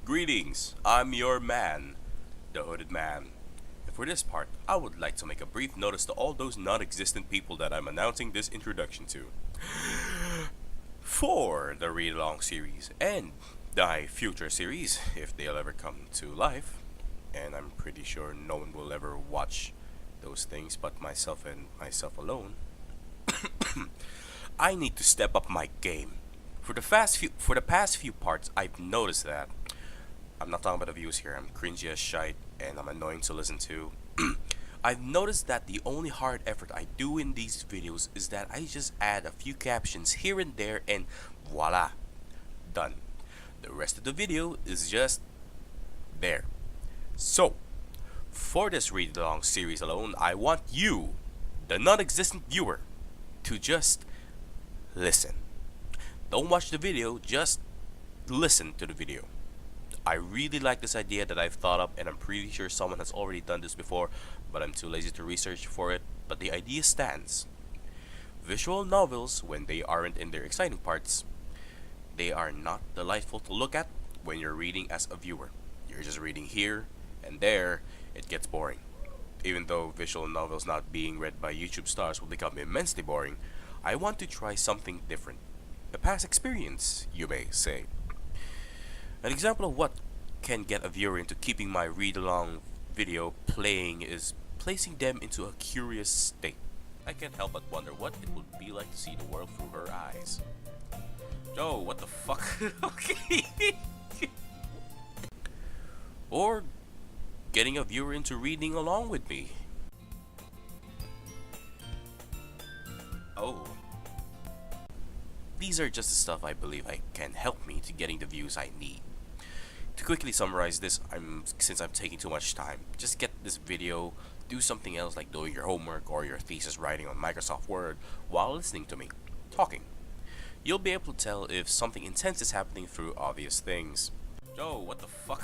Greetings, I'm your man, the Hooded Man. And for this part, I would like to make a brief notice to all those non-existent people that I'm announcing this introduction to. For the read-along series and the future series, if they'll ever come to life, and I'm pretty sure no one will ever watch those things but myself and myself alone, I need to step up my game. For the past few parts, I've noticed that I'm not talking about the views here. I'm cringy as shite and I'm annoying to listen to. I've noticed that the only hard effort I do in these videos is that I just add a few captions here and there and voila, done. The rest of the video is just there. So, for this read along series alone, I want you, the non-existent viewer, to just listen. Don't watch the video, just listen to the video. I really like this idea that I've thought up, and I'm pretty sure someone has already done this before, but I'm too lazy to research for it. But the idea stands. Visual novels, when they aren't in their exciting parts, they are not delightful to look at when you're reading as a viewer. You're just reading here and there, it gets boring. Even though visual novels not being read by YouTube stars will become immensely boring, I want to try something different. A past experience, you may say. An example of what can get a viewer into keeping my read-along video playing is placing them into a curious state. I can't help but wonder what it would be like to see the world through her eyes. Joe, what the fuck? Okay. Or getting a viewer into reading along with me. Oh. These are just the stuff I believe I can help me to getting the views I need. To quickly summarize this, since I'm taking too much time, just get this video, do something else like doing your homework or your thesis writing on Microsoft Word while listening to me, talking. You'll be able to tell if something intense is happening through obvious things. Joe, what the fuck?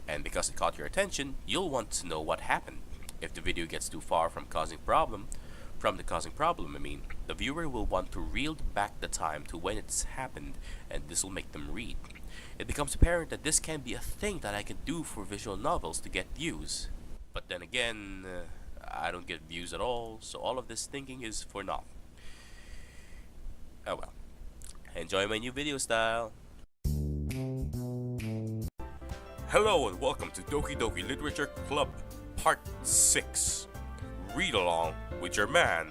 And because it caught your attention, you'll want to know what happened. If the video gets too far from the causing problem, the viewer will want to reel back the time to when it's happened, and this will make them read. It becomes apparent that this can be a thing that I can do for visual novels to get views. But then again, I don't get views at all, so all of this thinking is for naught. Oh well. Enjoy my new video style. Hello and welcome to Doki Doki Literature Club, Part 6. Read along with your man,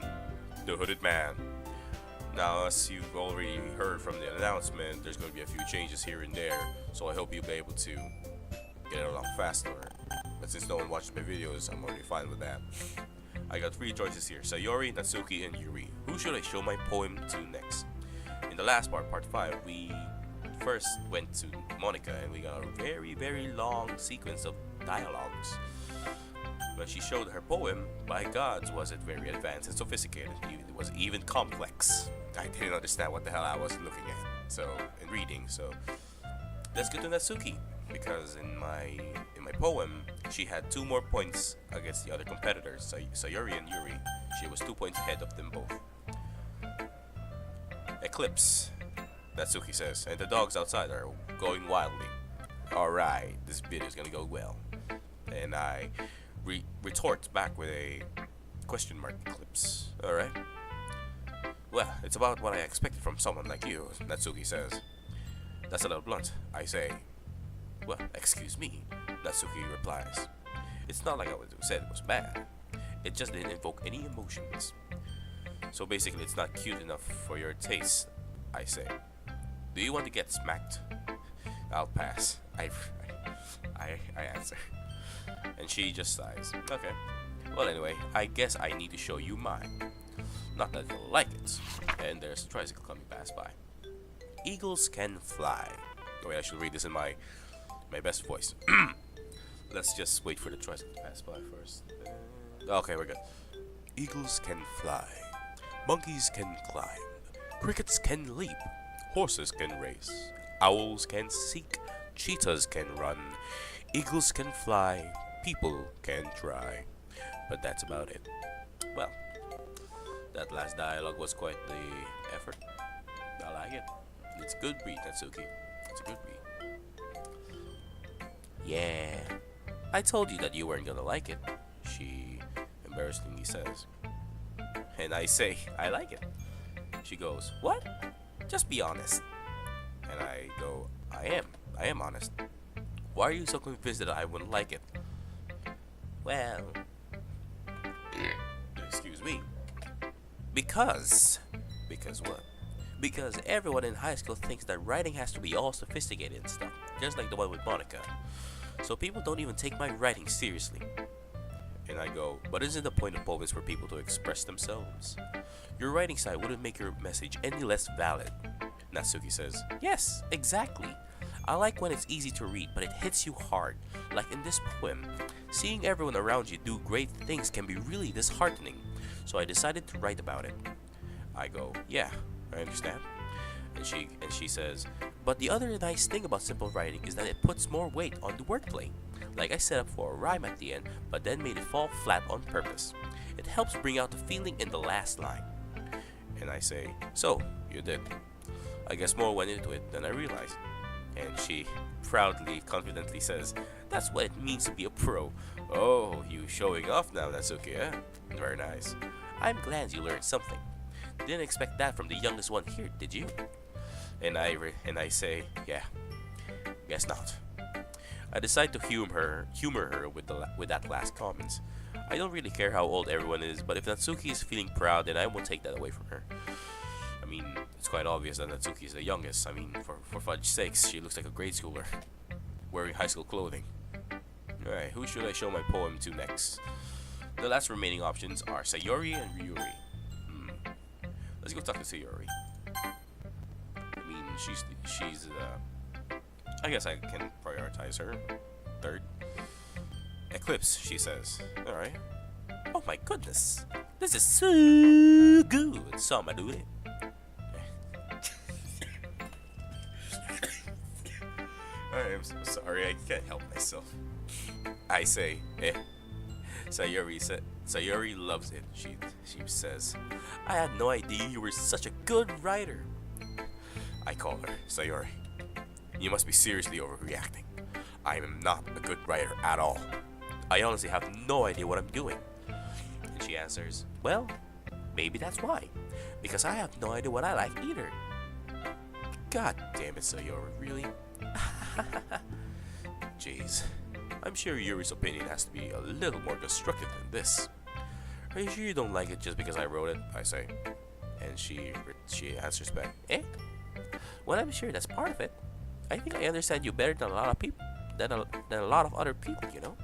the Hooded Man. Now, as you've already heard from the announcement, there's going to be a few changes here and there, so I hope you'll be able to get it along faster. But since no one watched my videos, I'm already fine with that. I got 3 choices here: Sayori, Natsuki, and Yuri. Who should I show my poem to next? In the last part, part 5, we first went to Monica and we got a very, very long sequence of dialogues. When she showed her poem, by gods was it very advanced and sophisticated. It was even complex. I didn't understand what the hell I was looking at, in reading. So let's get to Natsuki, because in my poem, she had 2 more points against the other competitors, Sayori and Yuri. She was 2 points ahead of them both. Eclipse, Natsuki says, and the dogs outside are going wildly. Alright, this video is gonna go well. And I retort back with a question mark eclipse. Alright. Well, it's about what I expected from someone like you, Natsuki says. That's a little blunt, I say. Well, excuse me, Natsuki replies. It's not like I said it was bad. It just didn't invoke any emotions. So basically, it's not cute enough for your taste, I say. Do you want to get smacked? I'll pass. I answer. And she just sighs. Okay. Well, anyway, I guess I need to show you mine. Not that you'll like it. And there's a tricycle coming past by. Eagles can fly. Oh wait, I should read this in my best voice. Let's just wait for the tricycle to pass by first. Okay, we're good. Eagles can fly. Monkeys can climb. Crickets can leap. Horses can race. Owls can seek. Cheetahs can run. Eagles can fly. People can try. But that's about it. Well, that last dialogue was quite the effort. I like it. It's a good read, Natsuki. It's a good read. Yeah, I told you that you weren't gonna like it, she embarrassingly says. And I say, I like it. She goes, what? Just be honest. And I go, I am honest. Why are you so convinced that I wouldn't like it? Well, excuse me. Because. Because what? Because everyone in high school thinks that writing has to be all sophisticated and stuff, just like the one with Monica. So people don't even take my writing seriously. And I go, but isn't the point of poems for people to express themselves? Your writing side wouldn't make your message any less valid. Natsuki says, yes, exactly. I like when it's easy to read, but it hits you hard. Like in this poem, seeing everyone around you do great things can be really disheartening. So I decided to write about it. I go, yeah, I understand. And she says, but the other nice thing about simple writing is that it puts more weight on the wordplay. Like I set up for a rhyme at the end, but then made it fall flat on purpose. It helps bring out the feeling in the last line. And I say, so, you did. I guess more went into it than I realized. And she proudly, confidently says, that's what it means to be a pro. Oh, you showing off now, Natsuki, eh? Very nice. I'm glad you learned something. Didn't expect that from the youngest one here, did you? And I say, yeah, guess not. I decide to humor her with that last comment. I don't really care how old everyone is, but if Natsuki is feeling proud, then I won't take that away from her. I mean, it's quite obvious that Natsuki is the youngest. I mean, for fudge's sakes, she looks like a grade schooler, wearing high school clothing. Alright, who should I show my poem to next? The last remaining options are Sayori and Ryuri. Let's go talk to Sayori. I mean, she's I guess I can prioritize her. Third. Eclipse, she says. Alright. Oh my goodness. This is so good. So I'm gonna do it. I am so sorry, I can't help myself. I say, Sayori loves it. She says, I had no idea you were such a good writer. I call her, Sayori. You must be seriously overreacting. I am not a good writer at all. I honestly have no idea what I'm doing. And she answers, well, maybe that's why. Because I have no idea what I like either. God damn it, Sayori, really? Jeez. I'm sure Yuri's opinion has to be a little more constructive than this. Are you sure you don't like it just because I wrote it? I say. And she answers back, eh? Well, I'm sure that's part of it. I think I understand you better than a lot of people, than a lot of other people, you know?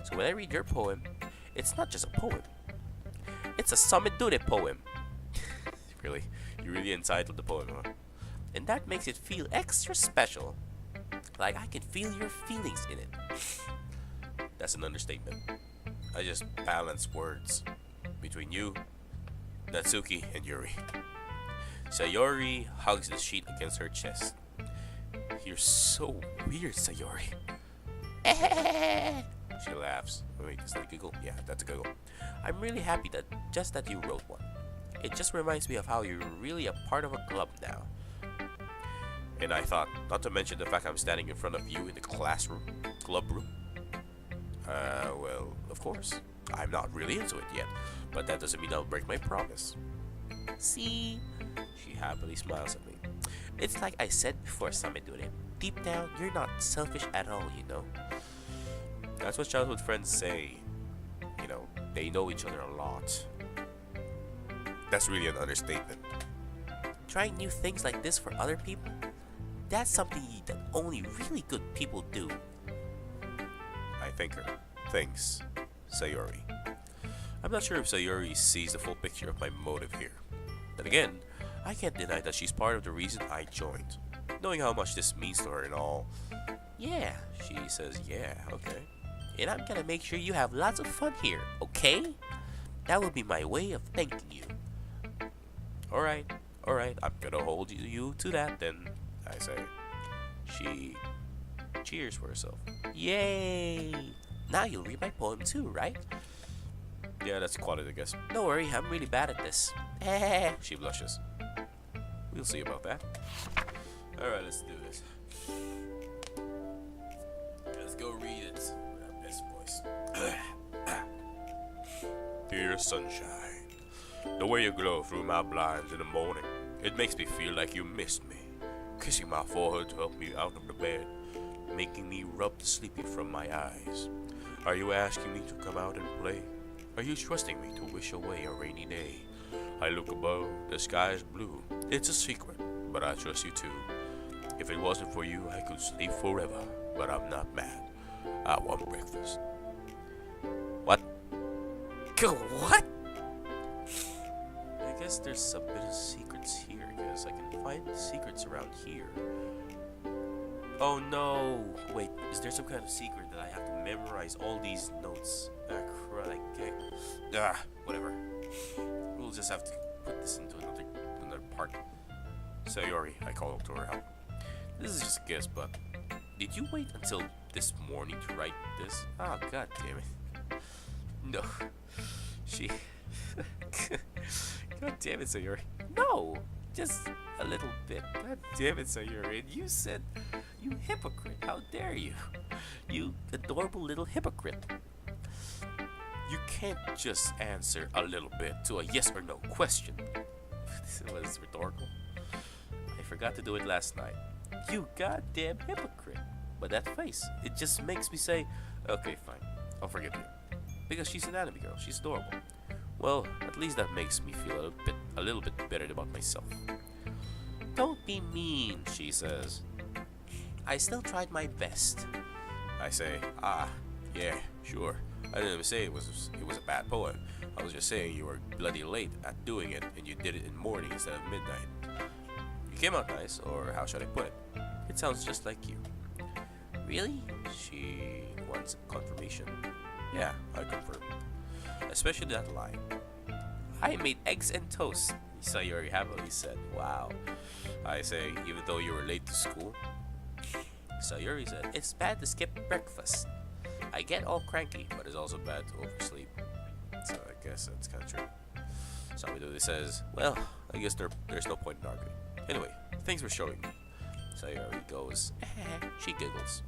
So when I read your poem, it's not just a poem. It's a Samedure poem. Really? You really entitled the poem, huh? And that makes it feel extra special. Like I can feel your feelings in it. That's an understatement. I just balance words between you, Natsuki, and Yuri. Sayori hugs the sheet against her chest. You're so weird, Sayori. She laughs. Wait, is that a giggle? Yeah, that's a giggle. I'm really happy that you wrote one. It just reminds me of how you're really a part of a club now. And I thought, not to mention the fact I'm standing in front of you in the club room. Well, of course. I'm not really into it yet, but that doesn't mean I'll break my promise. See? She happily smiles at me. It's like I said before, Samedure. Deep down, you're not selfish at all, you know? That's what childhood friends say. You know, they know each other a lot. That's really an understatement. Trying new things like this for other people? That's something that only really good people do. I think her. Thanks, Sayori. I'm not sure if Sayori sees the full picture of my motive here. Then again, I can't deny that she's part of the reason I joined. Knowing how much this means to her and all. Yeah, she says, yeah, okay. And I'm gonna make sure you have lots of fun here, okay? That will be my way of thanking you. Alright, I'm gonna hold you to that then, I say. She cheers for herself. Yay! Now you'll read my poem too, right? Yeah, that's a quality, I guess. Don't worry, I'm really bad at this. She blushes. We'll see about that. Alright, let's do this. Let's go read dear sunshine. The way you glow through my blinds in the morning, it makes me feel like you missed me. Kissing my forehead to help me out of the bed, making me rub the sleepy from my eyes. Are you asking me to come out and play? Are you trusting me to wish away a rainy day? I look above, the sky is blue. It's a secret, but I trust you too. If it wasn't for you, I could sleep forever, but I'm not mad. I want breakfast. What? What? I guess there's a bit of secrets here, because I can find secrets around here. Oh no! Wait, is there some kind of secret that I have to memorize all these notes? Whatever. We'll just have to put this into another part. Sayori, I called to her help. This is just a guess, but did you wait until this morning to write this? Oh, god damn it. No. She... God damn it, Sayori. No! Just a little bit. God damn it, Sayori. And you said... You hypocrite. How dare you? You adorable little hypocrite. You can't just answer a little bit to a yes or no question. This was rhetorical. I forgot to do it last night. You goddamn hypocrite. But that face, it just makes me say, okay, fine, I'll forgive you. Because she's an anime girl, she's adorable. Well, at least that makes me feel a little bit better about myself. Don't be mean, she says. I still tried my best. I say, yeah, sure. I didn't even say it was a bad poem. I was just saying you were bloody late at doing it and you did it in morning instead of midnight. You came out nice, or how should I put it? It sounds just like you. Really? She wants confirmation. Yeah, I confirm. Especially that line. I made eggs and toast, Sayori happily said. Wow. I say, even though you were late to school? Sayori said, it's bad to skip breakfast. I get all cranky, but it's also bad to oversleep. So I guess that's kind of true. Samidori says, well, I guess there's no point in arguing. Anyway, thanks for showing me. Sayori goes, she giggles.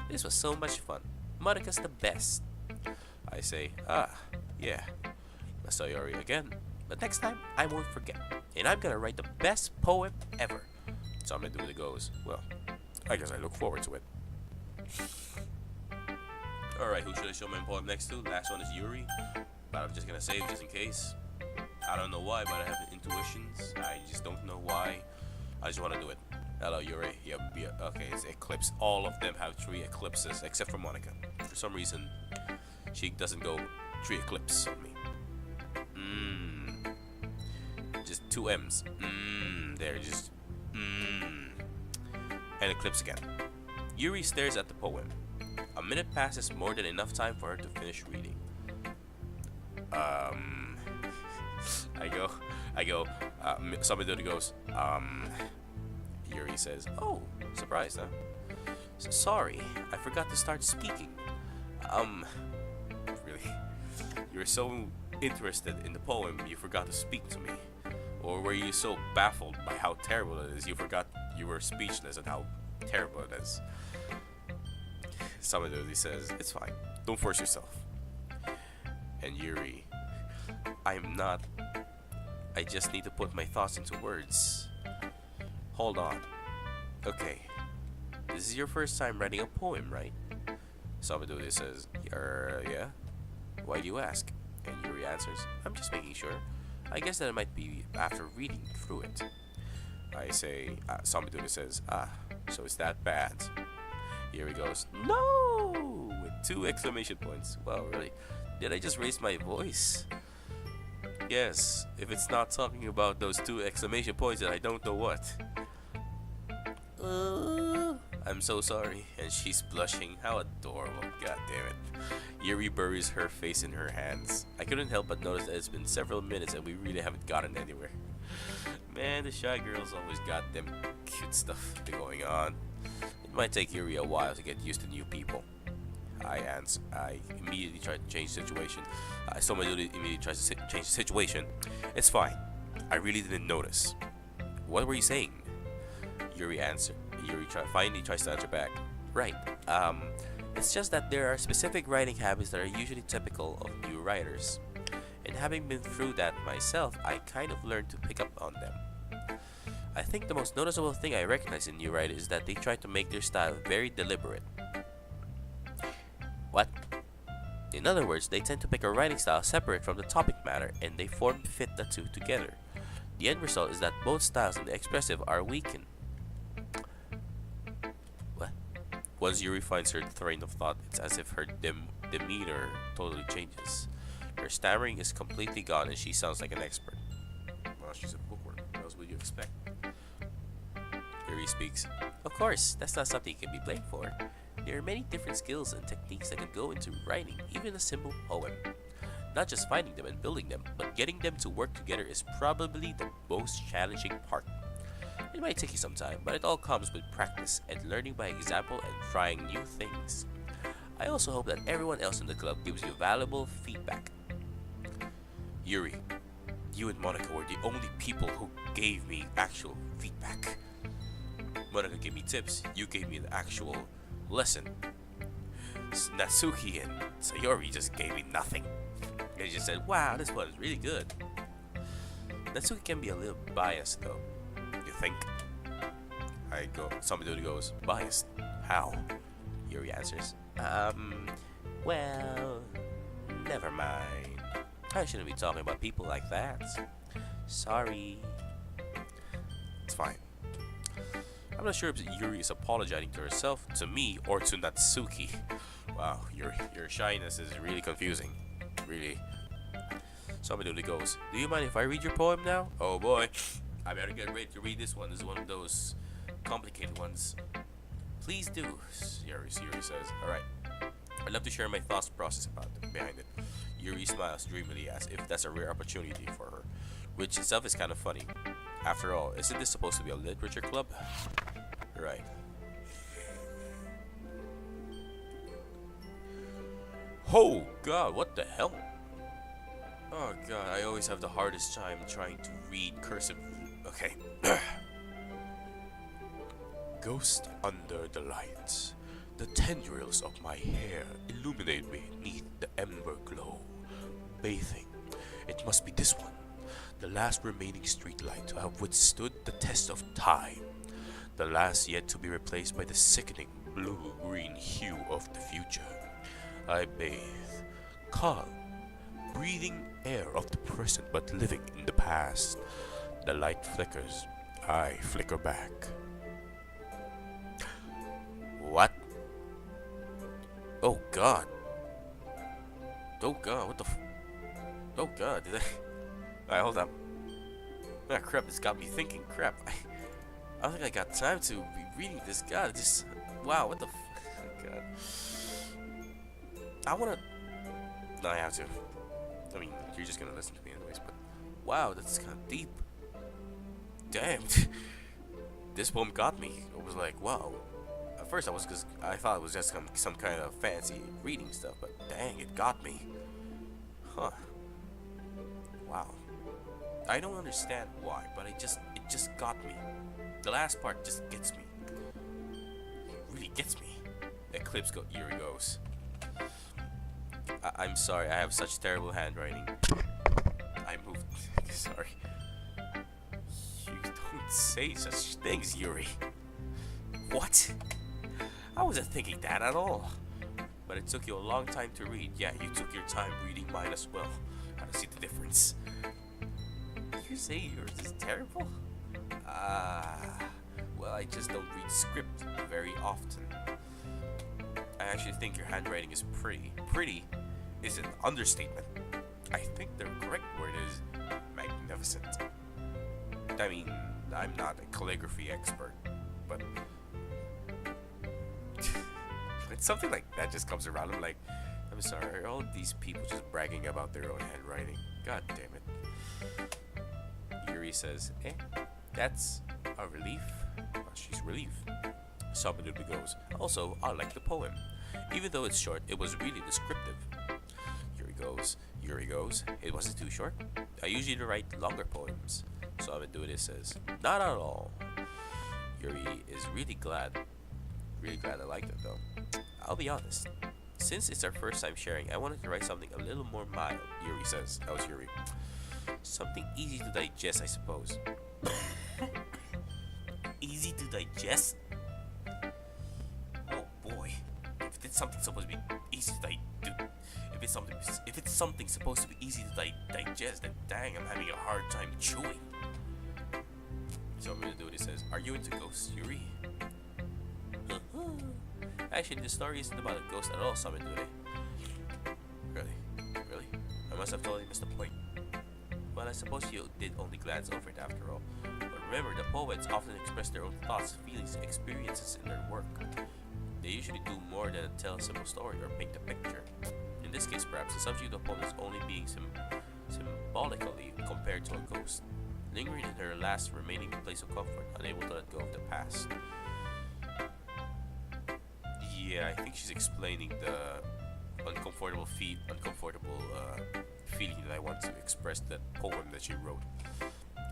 This was so much fun. Monika's the best. I say, yeah. Sayori again. But next time, I won't forget. And I'm gonna write the best poem ever. Samidori goes, well, I guess I look forward to it. Alright, who should I show my poem next to? Last one is Yuri. But I'm just gonna save just in case. I don't know why, but I have intuitions. I just don't know why. I just want to do it. Hello, Yuri. Yeah, okay, it's eclipse. All of them have 3 eclipses, except for Monika. For some reason, she doesn't go 3 eclipse on me. Just 2 M's. There, just and eclipse again. Yuri stares at the poem. A minute passes, more than enough time for her to finish reading. I go, somebody goes, Yuri says, oh, surprised, huh? Sorry, I forgot to start speaking. Really? You're so interested in the poem, you forgot to speak to me? Or were you so baffled by how terrible it is, you forgot you were speechless at how terrible it is? Somebody says, it's fine, don't force yourself. And Yuri, I just need to put my thoughts into words. Hold on. Okay, this is your first time writing a poem, right? Sabaduli says, yeah. Why do you ask? And Yuri answers, I'm just making sure. I guess that it might be after reading through it. I say, Sabaduli says, so it's that bad. Yuri goes, no! With 2 exclamation points. Well, really, did I just raise my voice? Yes, if it's not talking about those 2 exclamation points, then I don't know what. I'm so sorry. And she's blushing. How adorable. God damn it. Yuri buries her face in her hands. I couldn't help but notice that it's been several minutes and we really haven't gotten anywhere. Man, the shy girls always got them cute stuff going on. It might take Yuri a while to get used to new people. I immediately try to change the situation. Somebody immediately tries to change the situation. It's fine. I really didn't notice. What were you saying? Yuri finally tries to answer back. Right. It's just that there are specific writing habits that are usually typical of new writers. And having been through that myself, I kind of learned to pick up on them. I think the most noticeable thing I recognize in new writers is that they try to make their style very deliberate. What? In other words, they tend to pick a writing style separate from the topic matter, and they form fit the two together. The end result is that both styles and the expressive are weakened. What? Once Yuri finds her train of thought, it's as if her demeanor totally changes. Her stammering is completely gone, and she sounds like an expert. Well, she's a bookworm. What else would you expect? Yuri speaks. Of course, that's not something you can be blamed for. There are many different skills and techniques that could go into writing even a simple poem. Not just finding them and building them, but getting them to work together is probably the most challenging part. It might take you some time, but it all comes with practice and learning by example and trying new things. I also hope that everyone else in the club gives you valuable feedback. Yuri, you and Monica were the only people who gave me actual feedback. Monica gave me tips, you gave me the actual lesson. Natsuki and Sayori just gave me nothing. They just said, wow, this one is really good. Natsuki can be a little biased though. You think? Somebody goes, biased? How? Yuri answers, well, never mind. I shouldn't be talking about people like that. Sorry. It's fine. I'm not sure if Yuri is apologizing to herself, to me, or to Natsuki. Wow, your shyness is really confusing. Really. Somebody goes, do you mind if I read your poem now? Oh boy, I better get ready to read this one. This is one of those complicated ones. Please do, Yuri says. Alright. I'd love to share my thoughts process behind it. Yuri smiles dreamily as if that's a rare opportunity for her, which itself is kind of funny. After all, isn't this supposed to be a literature club? Right. Oh god, what the hell? Oh god, I always have the hardest time trying to read cursive. Okay. Ghost under the lights. The tendrils of my hair illuminate me beneath the ember glow. Bathing. It must be this one. The last remaining streetlight to have withstood the test of time. The last yet to be replaced by the sickening blue-green hue of the future. I bathe. Calm. Breathing air of the present but living in the past. The light flickers. I flicker back. What? Oh god. Oh god, what the oh god, did I... Alright, hold up. Ah, crap, this got me thinking. Crap, I don't think I got time to be reading this. God, just... Wow, what the oh god. I wanna... No, I have to. I mean, you're just gonna listen to me anyways, but... Wow, that's kind of deep. Damn. This poem got me. It was like, wow. At first I thought it was just some kind of fancy reading stuff, but dang, it got me. Huh. Wow. I don't understand why, but it just got me. The last part just gets me. It really gets me. Eclipse Yuri goes. I'm sorry, I have such terrible handwriting. I moved. Sorry. You don't say such things, Yuri. What? I wasn't thinking that at all. But it took you a long time to read. Yeah, you took your time reading mine as well. I don't see the difference. You say yours is terrible? Well, I just don't read script very often. I actually think your handwriting is pretty. Pretty is an understatement. I think the correct word is magnificent. I mean, I'm not a calligraphy expert, but when something like that just comes around, I'm like, I'm sorry, are all these people just bragging about their own handwriting? God damn it. Yuri says, that's a relief. She's relieved. Sabanubi goes, also, I like the poem. Even though it's short, it was really descriptive. Yuri goes, it wasn't too short. I usually write longer poems. Sabanubi says, not at all. Yuri is really glad I liked it though. I'll be honest. Since it's our first time sharing, I wanted to write something a little more mild, Yuri says. That was Yuri. Something easy to digest, I suppose. Easy to digest? Oh boy. If it's something supposed to be easy to digest, if it's something supposed to be easy to digest, then dang, I'm having a hard time chewing. So I'm gonna do what he says. Are you into ghosts, Yuri? Actually, the story isn't about a ghost at all, Summon Dude. Really? I must have totally missed the point. Well, I suppose you did only glance over it after all. But remember, the poets often express their own thoughts, feelings, and experiences in their work. They usually do more than tell a simple story or paint a picture. In this case, perhaps, the subject of the poem is only being symbolically compared to a ghost, lingering in her last remaining place of comfort, unable to let go of the past. Yeah, I think she's explaining the uncomfortable feeling that I want to express that poem that she wrote.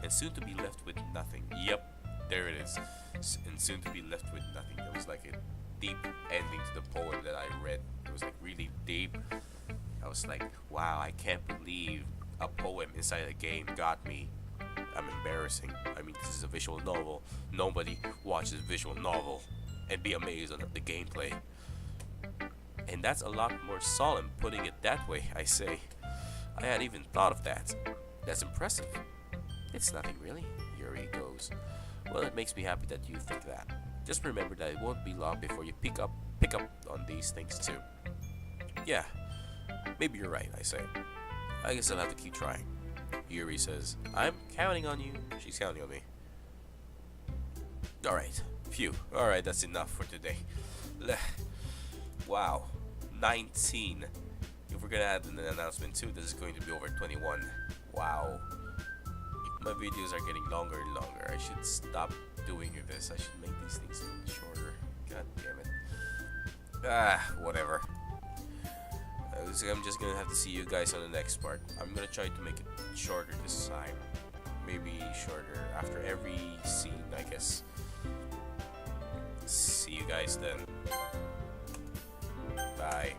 And soon to be left with nothing. Yep, there it is. And soon to be left with nothing. It was like a deep ending to the poem that I read. It was like really deep. I was like, wow, I can't believe a poem inside a game got me. I'm embarrassing. I mean, this is a visual novel. Nobody watches a visual novel and be amazed on the gameplay. And that's a lot more solemn, putting it that way, I say. I hadn't even thought of that. That's impressive. It's nothing really, Yuri goes. Well, it makes me happy that you think that. Just remember that it won't be long before you pick up on these things too. Yeah, maybe you're right, I say. I guess I'll have to keep trying. Yuri says, I'm counting on you. She's counting on me. Alright, phew. Alright, that's enough for today. Wow, 19. If we're gonna add an announcement too, this is going to be over 21. Wow. My videos are getting longer and longer. I should stop doing this. I should make these things shorter. God damn it. Whatever. So I'm just gonna have to see you guys on the next part. I'm gonna try to make it shorter this time. Maybe shorter after every scene, I guess. See you guys then. Bye.